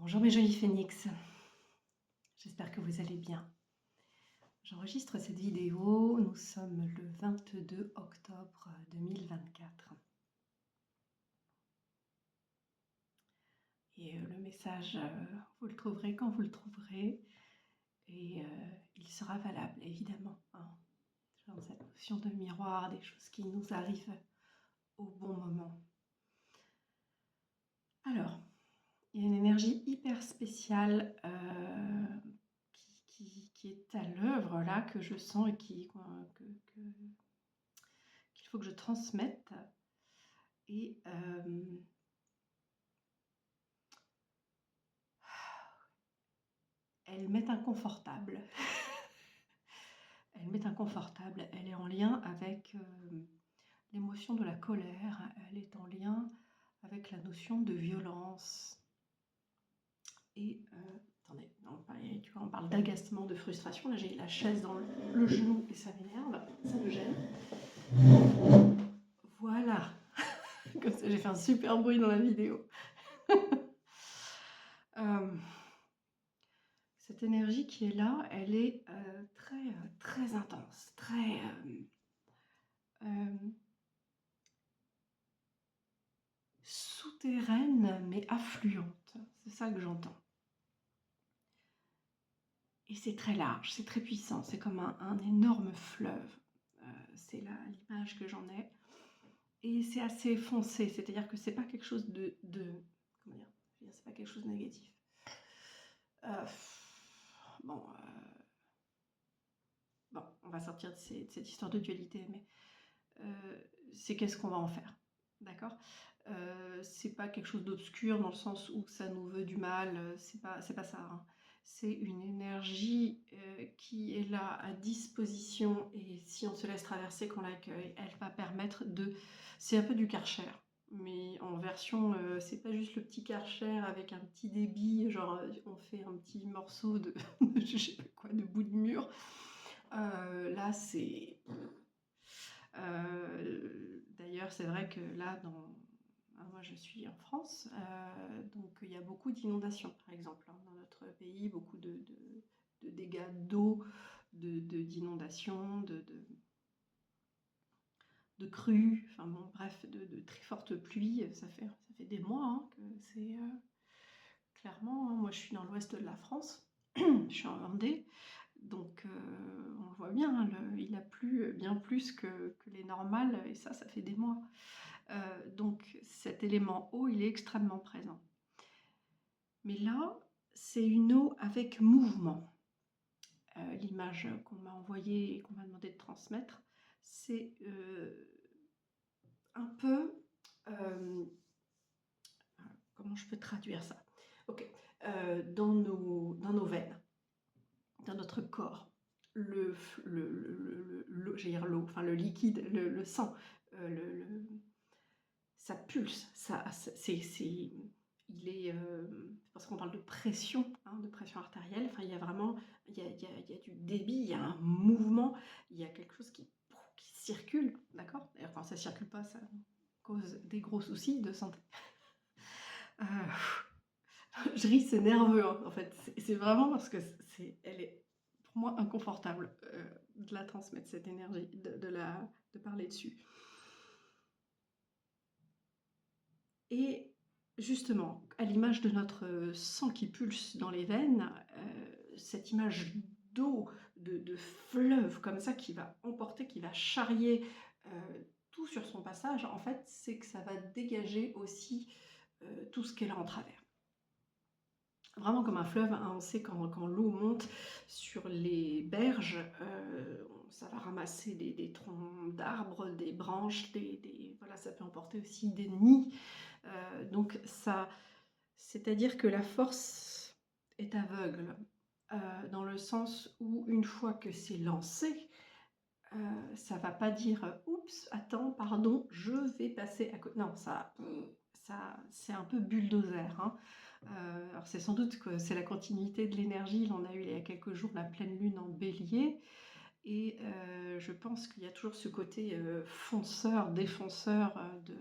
Bonjour mes jolis phénix, j'espère que vous allez bien. J'enregistre cette vidéo, nous sommes le 22 octobre 2024. Et le message, vous le trouverez quand vous le trouverez, et il sera valable évidemment. Dans cette notion de miroir, des choses qui nous arrivent au bon moment. Alors, il y a une énergie hyper spéciale qui est à l'œuvre là, que je sens et qu'il faut que je transmette. Et elle m'est inconfortable. Elle m'est inconfortable. Elle est en lien avec l'émotion de la colère. Elle est en lien avec la notion de violence. Et attendez, tu vois, on parle d'agacement, de frustration. Là, j'ai la chaise dans le genou et ça m'énerve, ça me gêne. Voilà. Comme ça, j'ai fait un super bruit dans la vidéo. Cette énergie qui est là, elle est très intense, très souterraine, mais affluente. C'est ça que j'entends. Et c'est très large, c'est très puissant, c'est comme un énorme fleuve. C'est l'image que j'en ai. Et c'est assez foncé, c'est-à-dire que c'est pas quelque chose comment dire, c'est pas quelque chose de négatif. Bon, on va sortir de cette histoire de dualité, mais c'est qu'est-ce qu'on va en faire, d'accord? C'est pas quelque chose d'obscur dans le sens où ça nous veut du mal, c'est pas ça, hein. C'est une énergie qui est là à disposition, et si on se laisse traverser, qu'on l'accueille, elle va permettre de... C'est un peu du Karcher, mais en version... c'est pas juste le petit Karcher avec un petit débit, genre on fait un petit morceau de, je sais pas quoi, de bout de mur. Là, c'est... D'ailleurs, c'est vrai que là, moi je suis en France, donc il y a beaucoup d'inondations, par exemple, hein, dans notre pays, beaucoup de dégâts d'eau, d'inondations, de crues, enfin bon, bref, de très fortes pluies. Ça fait des mois hein, que c'est clairement, hein, moi je suis dans l'ouest de la France, je suis en Vendée. Donc on le voit bien, hein, il a plu bien plus que les normales, et ça fait des mois. Donc cet élément eau, il est extrêmement présent. Mais là, c'est une eau avec mouvement. L'image qu'on m'a envoyée et qu'on m'a demandé de transmettre, c'est un peu... comment je peux traduire ça? Ok, dans nos veines, dans notre corps, j'allais dire l'eau, enfin le liquide, le sang, ça pulse, il est, parce qu'on parle de pression, hein, de pression artérielle, enfin il y a vraiment, il y a du débit, il y a un mouvement, il y a quelque chose qui circule, d'accord? D'ailleurs quand ça circule pas, ça cause des gros soucis de santé. Je ris, c'est nerveux hein, en fait, c'est vraiment parce que elle est pour moi inconfortable de la transmettre, cette énergie, de parler dessus. Et justement, à l'image de notre sang qui pulse dans les veines, cette image d'eau, de fleuve comme ça qui va emporter, qui va charrier tout sur son passage, en fait, c'est que ça va dégager aussi tout ce qu'elle a en travers. Vraiment comme un fleuve, hein, on sait quand l'eau monte sur les berges, ça va ramasser des troncs d'arbres, des branches, voilà, ça peut emporter aussi des nids. Donc c'est-à-dire que la force est aveugle, dans le sens où une fois que c'est lancé, ça va pas dire « Oups, attends, pardon, je vais passer à côté ». Non, ça c'est un peu bulldozer, hein. Alors c'est sans doute que c'est la continuité de l'énergie. On a eu il y a quelques jours la pleine lune en bélier, et je pense qu'il y a toujours ce côté fonceur, défonceur de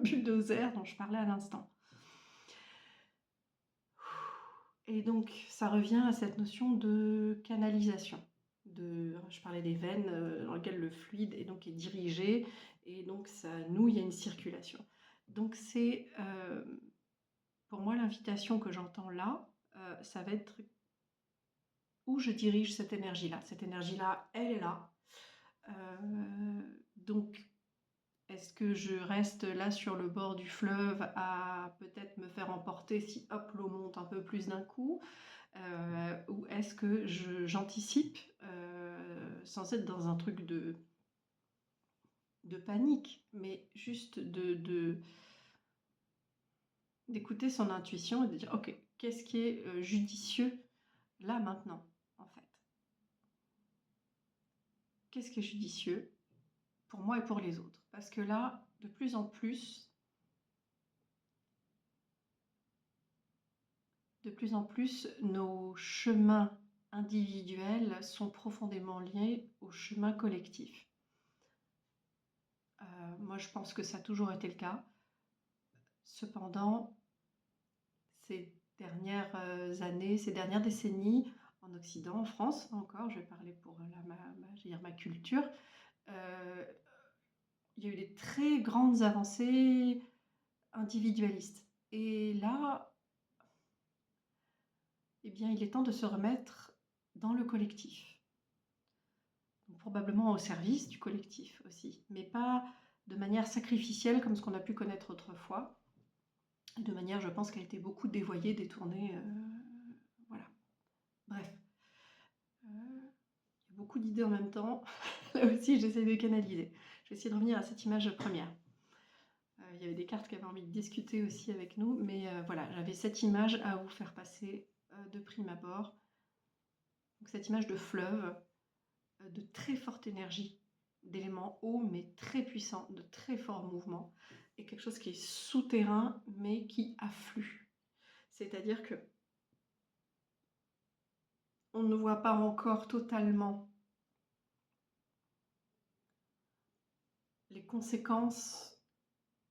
bulldozer dont je parlais à l'instant. Et donc, ça revient à cette notion de canalisation. Je parlais des veines dans lesquelles le fluide est dirigé, et donc il y a une circulation. Donc c'est, pour moi, l'invitation que j'entends là, ça va être où je dirige cette énergie-là. Cette énergie-là, elle est là. Donc, est-ce que je reste là sur le bord du fleuve à peut-être me faire emporter si hop, l'eau monte un peu plus d'un coup, ou est-ce que j'anticipe sans être dans un truc de panique, mais juste d'écouter son intuition et de dire ok, qu'est-ce qui est judicieux là maintenant en fait? Qu'est-ce qui est judicieux pour moi et pour les autres? Parce que là, de plus en plus, nos chemins individuels sont profondément liés aux chemins collectifs. Moi, je pense que ça a toujours été le cas. Cependant, ces dernières années, ces dernières décennies, en Occident, en France encore, je vais parler pour ma culture, il y a eu des très grandes avancées individualistes. Et là, eh bien, il est temps de se remettre dans le collectif. Donc, probablement au service du collectif aussi, mais pas de manière sacrificielle comme ce qu'on a pu connaître autrefois, de manière, je pense, qui a été beaucoup dévoyée, détournée. Voilà. Bref. Il y a beaucoup d'idées en même temps. Là aussi, j'essaie de canaliser. Je vais essayer de revenir à cette image première. Il y avait des cartes qui avaient envie de discuter aussi avec nous, mais voilà, j'avais cette image à vous faire passer de prime abord. Donc, cette image de fleuve, de très forte énergie, d'éléments hauts mais très puissants, de très forts mouvements, et quelque chose qui est souterrain mais qui afflue. C'est-à-dire que on ne voit pas encore totalement les conséquences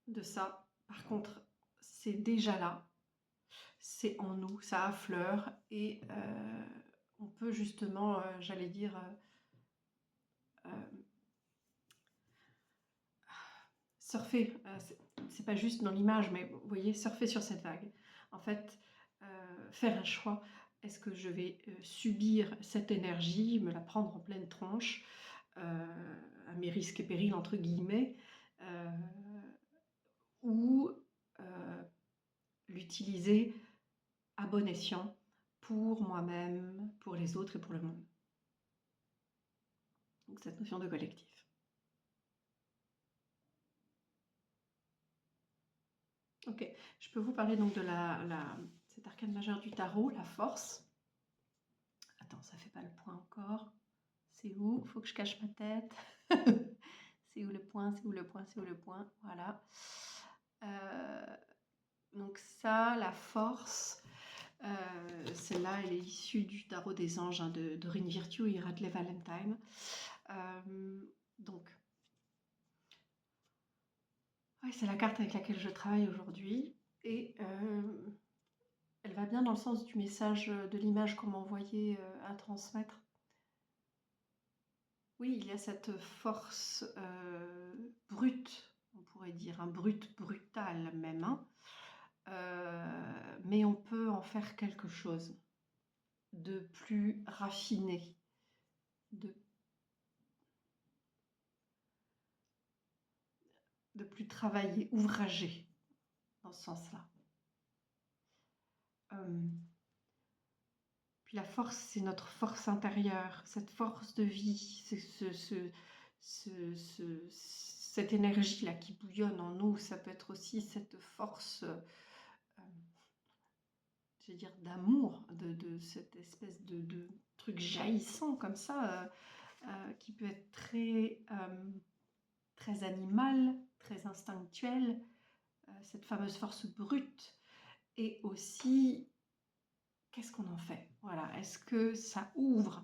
de ça. Par contre, c'est déjà là, c'est en nous, ça affleure, et on peut justement, j'allais dire, surfer. C'est pas juste dans l'image, mais vous voyez, surfer sur cette vague. En fait, faire un choix. Est-ce que je vais subir cette énergie, me la prendre en pleine tronche, à mes risques et périls, entre guillemets, ou l'utiliser à bon escient pour moi-même, pour les autres et pour le monde. Donc cette notion de collectif. Ok, je peux vous parler donc de cet arcane majeur du tarot, la force. Attends, ça fait pas le point encore. C'est où? Faut que je cache ma tête. C'est où le point? C'est où le point? C'est où le point? Voilà. Donc ça, la force, celle-là, elle est issue du tarot des anges de Doreen Virtue et Radley Valentine. Donc, ouais, c'est la carte avec laquelle je travaille aujourd'hui. Et elle va bien dans le sens du message, de l'image qu'on m'a envoyée à transmettre. Oui, il y a cette force brute, on pourrait dire, un brut, brutal même, hein. Mais on peut en faire quelque chose de plus raffiné, de plus travaillé, ouvragé, dans ce sens-là. Puis la force, c'est notre force intérieure, cette force de vie, cette énergie-là qui bouillonne en nous. Ça peut être aussi cette force, je veux dire, d'amour, de cette espèce de truc jaillissant comme ça, qui peut être très animal, très instinctuel, cette fameuse force brute. Et aussi, qu'est-ce qu'on en fait? Voilà, est-ce que ça ouvre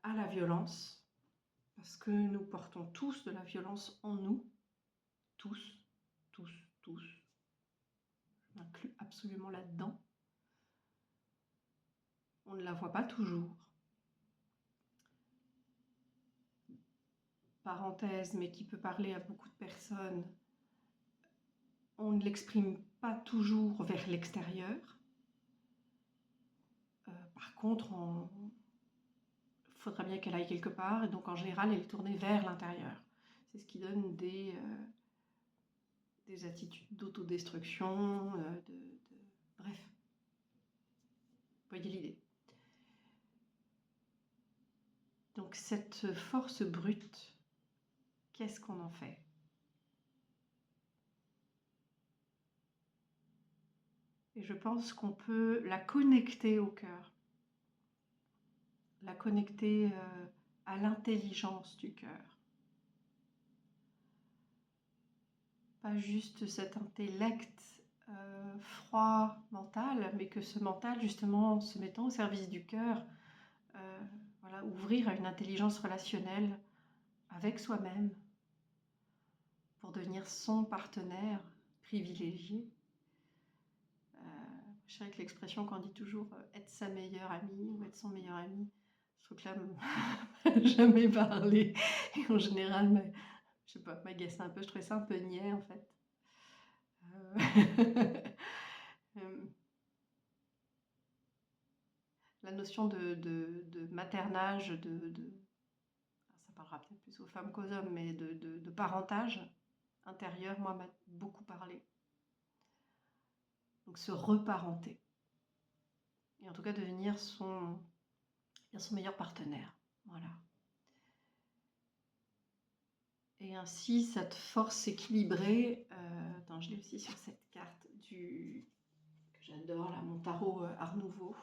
à la violence? Parce que nous portons tous de la violence en nous, tous, tous, tous. Je m'inclus absolument là-dedans. on ne la voit pas toujours. Parenthèse, mais qui peut parler à beaucoup de personnes, on ne l'exprime pas toujours vers l'extérieur. Par contre, il faudra bien qu'elle aille quelque part, et donc en général, elle est tournée vers l'intérieur. C'est ce qui donne des attitudes d'autodestruction, bref, vous voyez l'idée. Donc cette force brute, qu'est-ce qu'on en fait? Et je pense qu'on peut la connecter au cœur, la connecter à l'intelligence du cœur. Pas juste cet intellect froid mental, mais que ce mental, justement, en se mettant au service du cœur, voilà, ouvrir à une intelligence relationnelle avec soi-même pour devenir son partenaire privilégié. Je dirais que l'expression qu'on dit toujours être sa meilleure amie ou être son meilleur ami, je trouve que là, jamais parlé. Et en général, je sais pas, m'agace un peu, je trouvais ça un peu niais en fait. La notion de maternage, ça parlera peut-être plus aux femmes qu'aux hommes, mais de parentage intérieur, moi, m'a beaucoup parlé. Donc se reparenter. Et en tout cas devenir son meilleur partenaire. Voilà. Et ainsi, cette force équilibrée, attends, je l'ai aussi sur cette carte que j'adore, là, mon tarot Art Nouveau.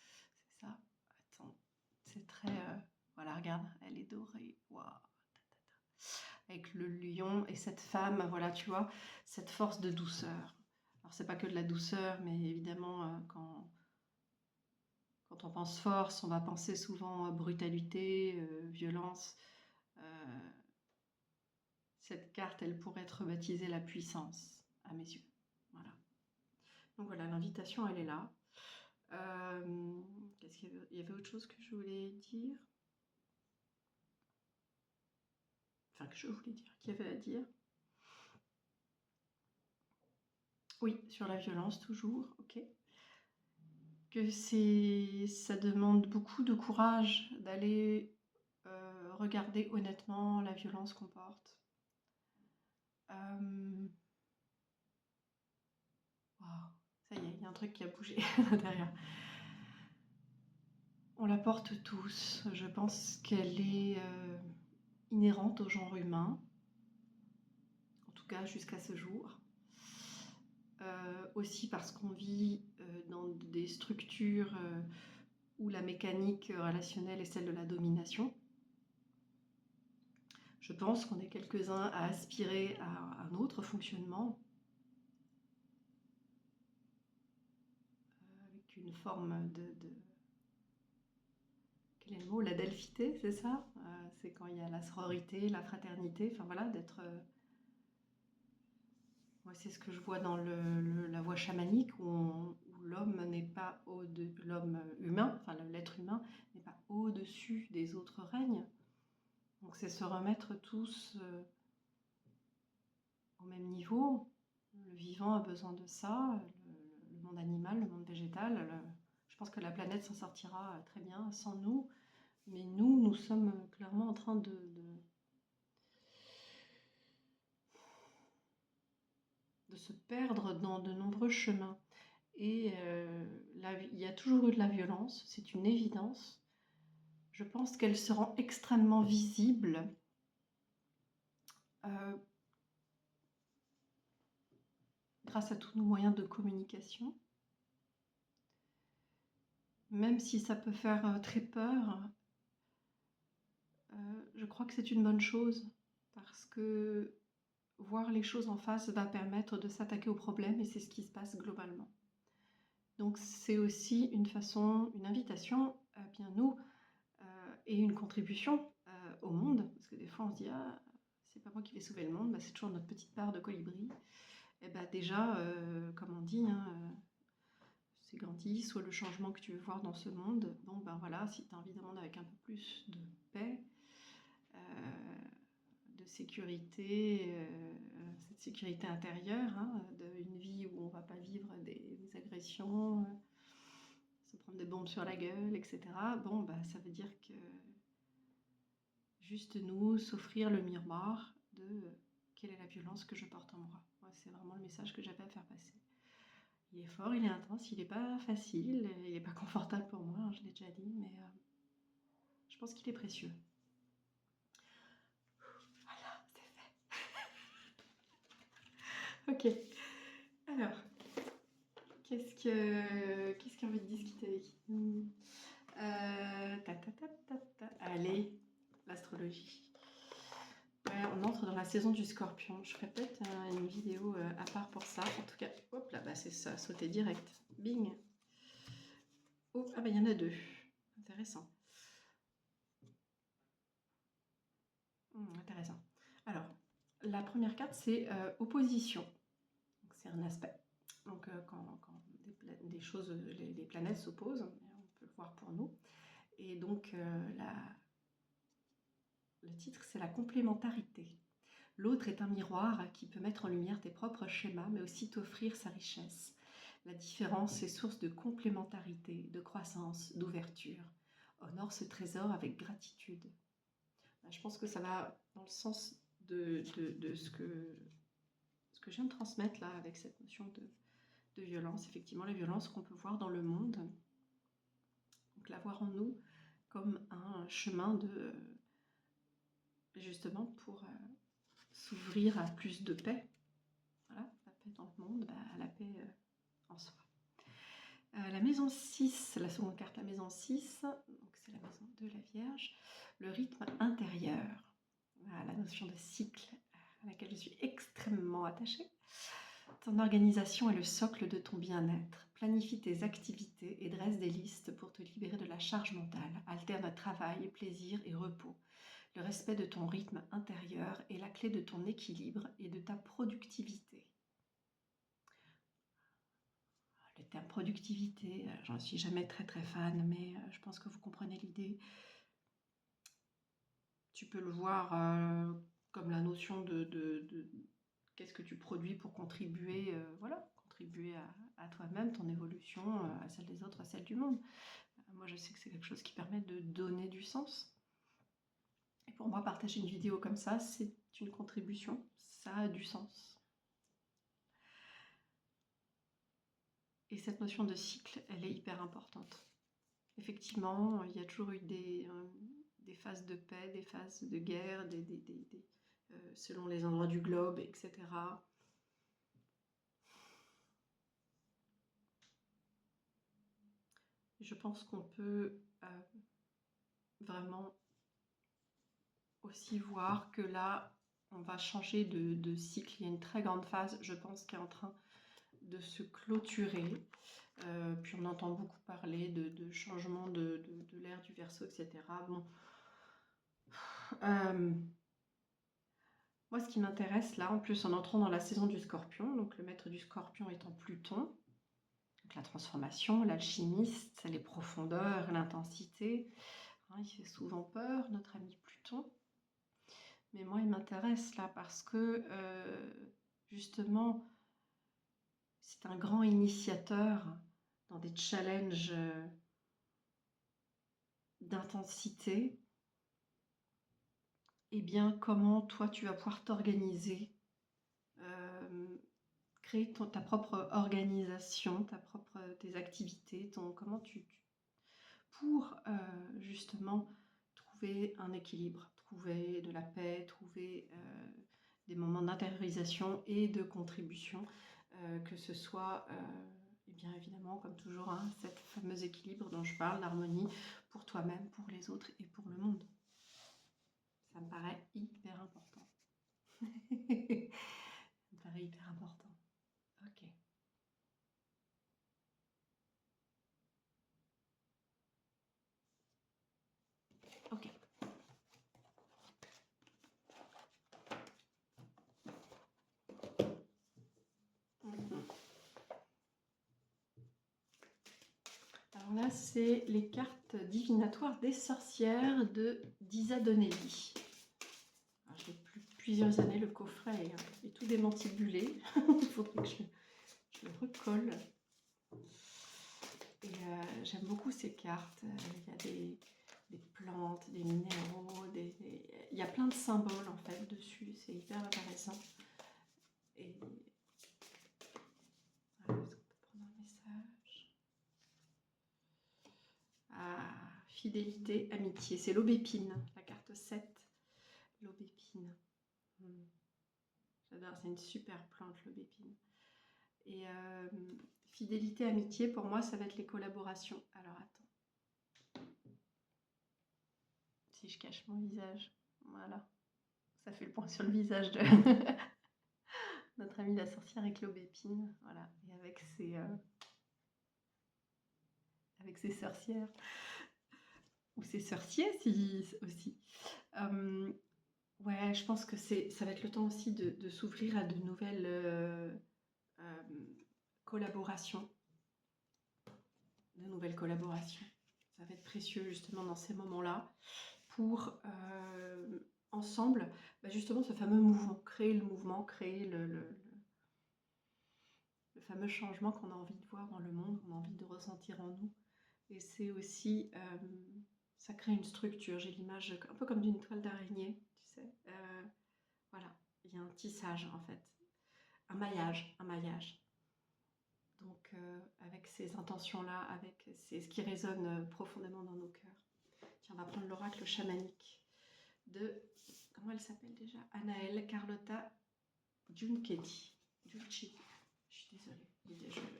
C'est ça. Attends, c'est très... voilà, regarde, elle est dorée. Waouh. Avec le lion et cette femme, voilà, tu vois, cette force de douceur. Alors, c'est pas que de la douceur, mais évidemment, quand on pense force, on va penser souvent brutalité, violence. Cette carte, elle pourrait être baptisée la puissance, à mes yeux. Voilà. Donc voilà, l'invitation, elle est là. Qu'est-ce qu'il y avait? Il y avait autre chose que je voulais dire? Enfin, que je voulais dire, qu'il y avait à dire. Oui, sur la violence, toujours, ok. Que ça demande beaucoup de courage d'aller regarder honnêtement la violence qu'on porte. Wow, ça y est, il y a un truc qui a bougé derrière. On la porte tous. Je pense qu'elle est inhérente au genre humain, en tout cas jusqu'à ce jour. Aussi parce qu'on vit dans des structures où la mécanique relationnelle est celle de la domination. Je pense qu'on est quelques-uns à aspirer à un autre fonctionnement, avec une forme quel est le mot? La delphité, c'est ça? C'est quand il y a la sororité, la fraternité, enfin voilà, d'être... Moi, c'est ce que je vois dans la voie chamanique, où l'homme n'est pas l'homme humain, enfin l'être humain, n'est pas au-dessus des autres règnes. Donc c'est se remettre tous au même niveau. Le vivant a besoin de ça, le monde animal, le monde végétal. Je pense que la planète s'en sortira très bien sans nous, mais nous sommes clairement en train de se perdre dans de nombreux chemins. Et il y a toujours eu de la violence, c'est une évidence. Je pense qu'elle se rend extrêmement visible grâce à tous nos moyens de communication. Même si ça peut faire très peur, je crois que c'est une bonne chose, parce que voir les choses en face va permettre de s'attaquer aux problèmes, et c'est ce qui se passe globalement. Donc c'est aussi une invitation à bien nous, et une contribution au monde, parce que des fois on se dit « Ah, c'est pas moi qui vais sauver le monde », c'est toujours notre petite part de colibri. Et déjà, comme on dit, hein, c'est grandi, soit le changement que tu veux voir dans ce monde. Bon, ben voilà, si tu as envie d'un monde avec un peu plus de paix, de sécurité, cette sécurité intérieure, hein, une vie où on ne va pas vivre des agressions, se prendre des bombes sur la gueule, etc. Bon, bah, ça veut dire que juste nous, s'offrir le miroir de quelle est la violence que je porte en moi. Moi, c'est vraiment le message que j'avais à faire passer. Il est fort, il est intense, il n'est pas facile, il n'est pas confortable pour moi, hein, je l'ai déjà dit, mais je pense qu'il est précieux. Voilà, c'est fait. Ok. Alors, qu'est-ce qui a envie de discuter avec nous? Allez, l'astrologie. Ouais, on entre dans la saison du Scorpion. Je ferai peut-être une vidéo à part pour ça. En tout cas, hop là, bah c'est ça, sauter direct. Bing. Oh, ah bah il y en a 2. Intéressant. Intéressant. Alors, la première carte, c'est opposition. C'est un aspect. Donc, quand des choses, les planètes s'opposent, on peut le voir pour nous. Et donc, le titre, c'est la complémentarité. L'autre est un miroir qui peut mettre en lumière tes propres schémas, mais aussi t'offrir sa richesse. La différence est source de complémentarité, de croissance, d'ouverture. Honore ce trésor avec gratitude. Je pense que ça va dans le sens de ce que je viens de transmettre là, avec cette notion de violence. Effectivement, la violence qu'on peut voir dans le monde, donc la voir en nous comme un chemin de justement pour s'ouvrir à plus de paix. Voilà, la paix dans le monde, la paix en soi. La maison 6, la seconde carte, la maison 6, donc c'est la maison de la Vierge, le rythme intérieur. Voilà, la notion de cycle à laquelle je suis extrêmement attachée. Ton organisation est le socle de ton bien-être. Planifie tes activités et dresse des listes pour te libérer de la charge mentale. Alterne travail, plaisir et repos. Le respect de ton rythme intérieur est la clé de ton équilibre et de ta productivité. Le terme productivité, j'en suis jamais très fan, mais je pense que vous comprenez l'idée. Tu peux le voir comme la notion de qu'est-ce que tu produis pour contribuer, voilà, contribuer à toi-même, ton évolution, à celle des autres, à celle du monde. Moi, je sais que c'est quelque chose qui permet de donner du sens. Et pour moi, partager une vidéo comme ça, c'est une contribution, ça a du sens. Et cette notion de cycle, elle est hyper importante. Effectivement, il y a toujours eu des phases de paix, des phases de guerre, selon les endroits du globe, etc. Je pense qu'on peut vraiment aussi voir que là, on va changer de cycle. Il y a une très grande phase, je pense, qui est en train de se clôturer. Puis on entend beaucoup parler de changement de l'ère du Verseau, etc. Bon. Moi, ce qui m'intéresse là, en plus en entrant dans la saison du Scorpion, donc le maître du Scorpion étant Pluton, donc la transformation, l'alchimiste, les profondeurs, l'intensité. Hein, il fait souvent peur, notre ami Pluton. Mais moi, il m'intéresse là parce que justement, c'est un grand initiateur dans des challenges d'intensité. Eh bien, comment toi, tu vas pouvoir t'organiser, créer ta propre organisation, tes activités, comment pour justement trouver un équilibre, trouver de la paix, trouver des moments d'intériorisation et de contribution, que ce soit, et bien évidemment, comme toujours, hein, cet fameux équilibre dont je parle, l'harmonie pour toi-même, pour les autres et pour le monde. Ça me paraît hyper important. Ça me paraît hyper important. Ok. Ok. c'est les cartes divinatoires des sorcières de d'Isa Donnelly. J'ai plusieurs années, le coffret est tout démantibulé. Il faudrait que je le recolle. Et j'aime beaucoup ces cartes. Il y a des plantes, des minéraux, il y a plein de symboles en fait dessus. C'est hyper intéressant. Et voilà, est-ce qu'on peut prendre un message? Ah, fidélité, amitié. C'est l'aubépine, la carte 7. L'aubépine. J'adore, c'est une super plante, l'aubépine. Et fidélité, amitié, pour moi, ça va être les collaborations. Alors, attends. Si je cache mon visage, voilà. Ça fait le point sur le visage de notre amie la sorcière avec l'aubépine. Voilà. Et avec ses sorcières. Ou ses sorciers aussi. Ouais, je pense que ça va être le temps aussi de s'ouvrir à de nouvelles collaborations. De nouvelles collaborations. Ça va être précieux justement dans ces moments-là pour ensemble, justement ce fameux mouvement, créer le mouvement, créer le fameux changement qu'on a envie de voir dans le monde, qu'on a envie de ressentir en nous. Et c'est aussi, ça crée une structure, j'ai l'image un peu comme d'une toile d'araignée, tu sais. Voilà, il y a un tissage en fait, un maillage. Donc avec ces intentions-là, c'est ce qui résonne profondément dans nos cœurs. Tiens, on va prendre l'oracle chamanique de, comment elle s'appelle déjà? Anaëlle Carlotta Giunchetti. Je suis désolée,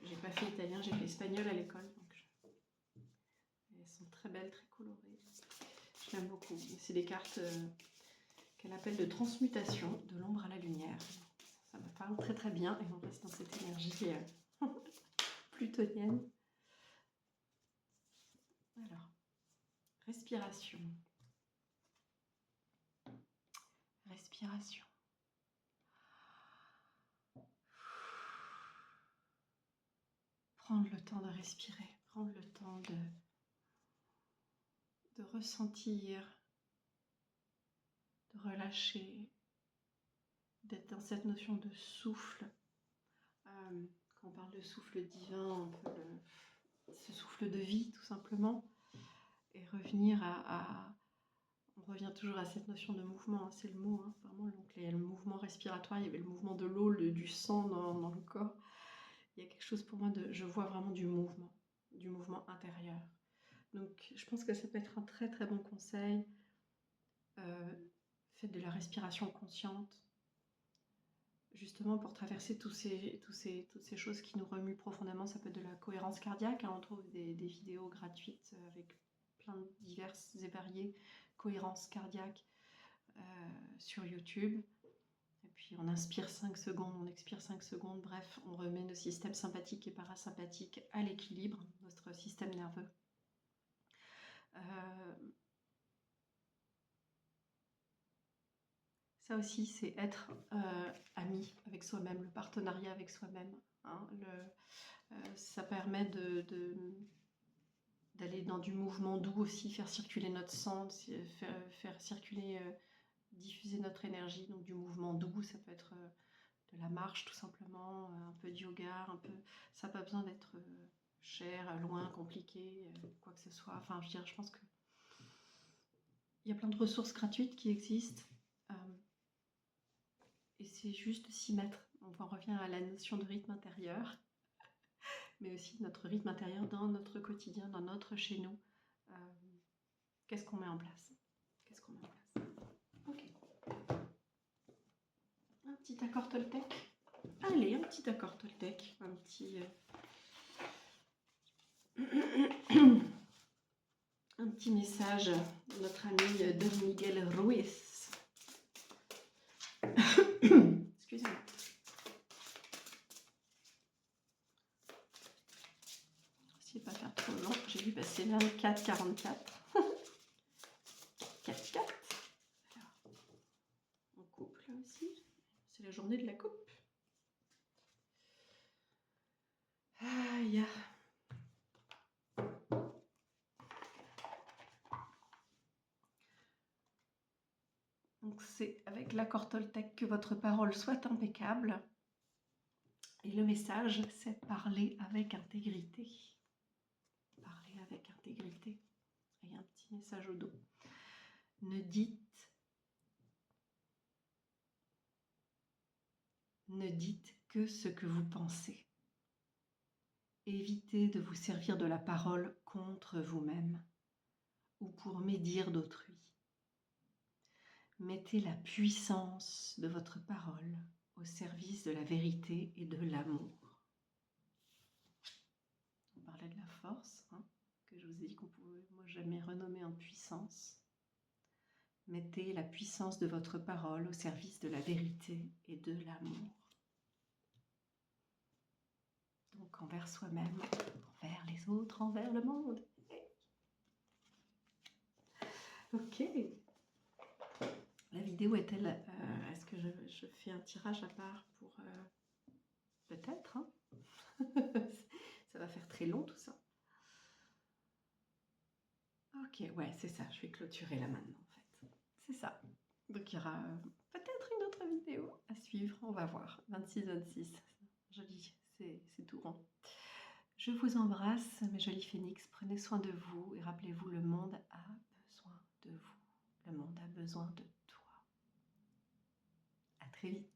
j'ai pas fait italien, j'ai fait espagnol à l'école, donc elles sont très belles, très colorées. Je l'aime beaucoup. C'est des cartes qu'elle appelle de transmutation, de l'ombre à la lumière. Ça me parle très très bien et on reste dans cette énergie plutonienne. Alors, respiration. Respiration. Prendre le temps de respirer, prendre le temps de ressentir, de relâcher, d'être dans cette notion de souffle. Quand on parle de souffle divin, on peut ce souffle de vie tout simplement, et revenir on revient toujours à cette notion de mouvement, hein, c'est le mot, hein, vraiment. Donc il y a le mouvement respiratoire, il y avait le mouvement de l'eau, du sang dans le corps. Il y a quelque chose pour moi je vois vraiment du mouvement intérieur. Donc je pense que ça peut être un très très bon conseil. Faites de la respiration consciente, justement pour traverser toutes ces choses qui nous remuent profondément. Ça peut être de la cohérence cardiaque, hein, on trouve des vidéos gratuites avec plein de diverses et variées cohérences cardiaques sur YouTube. Et puis on inspire 5 secondes, on expire 5 secondes, bref, on remet nos systèmes sympathiques et parasympathiques à l'équilibre, notre système nerveux. Ça aussi, c'est être ami avec soi-même, le partenariat avec soi-même. Hein, ça permet d'aller dans du mouvement doux aussi, faire circuler notre sang, faire circuler, diffuser notre énergie. Donc du mouvement doux, ça peut être de la marche tout simplement, un peu de yoga, ça n'a pas besoin d'être cher, loin, compliqué, quoi que ce soit. Enfin, je veux dire, je pense que il y a plein de ressources gratuites qui existent. Et c'est juste s'y mettre. On en revient à la notion de rythme intérieur, mais aussi notre rythme intérieur dans notre quotidien, dans notre chez nous. Qu'est-ce qu'on met en place? Ok. Un petit accord Toltec. Allez, un petit accord Toltec. Un petit... un petit message de notre ami Don Miguel Ruiz. Excusez-moi. Essayez de ne pas faire trop long. J'ai vu passer 24-44. 4-4. Alors, on coupe là aussi. C'est la journée de la coupe. Aïe. avec l'accord Toltec, que votre parole soit impeccable. Et le message, c'est parler avec intégrité. Parler avec intégrité. Et un petit message au dos. Ne dites que ce que vous pensez. Évitez de vous servir de la parole contre vous-même ou pour médire d'autrui. Mettez la puissance de votre parole au service de la vérité et de l'amour. On parlait de la force, hein, que je vous ai dit qu'on pouvait, moi jamais renommer en puissance. Mettez la puissance de votre parole au service de la vérité et de l'amour. Donc envers soi-même, envers les autres, envers le monde. Ok. La vidéo est-elle... est-ce que je fais un tirage à part pour... peut-être, hein. Ça va faire très long tout ça. Ok, ouais, c'est ça. Je vais clôturer là maintenant en fait. C'est ça. Donc il y aura peut-être une autre vidéo à suivre. On va voir. 26-26. Joli, c'est tout rond. Je vous embrasse, mes jolis phénix. Prenez soin de vous et rappelez-vous, le monde a besoin de vous. Le monde a besoin de toi. À très vite.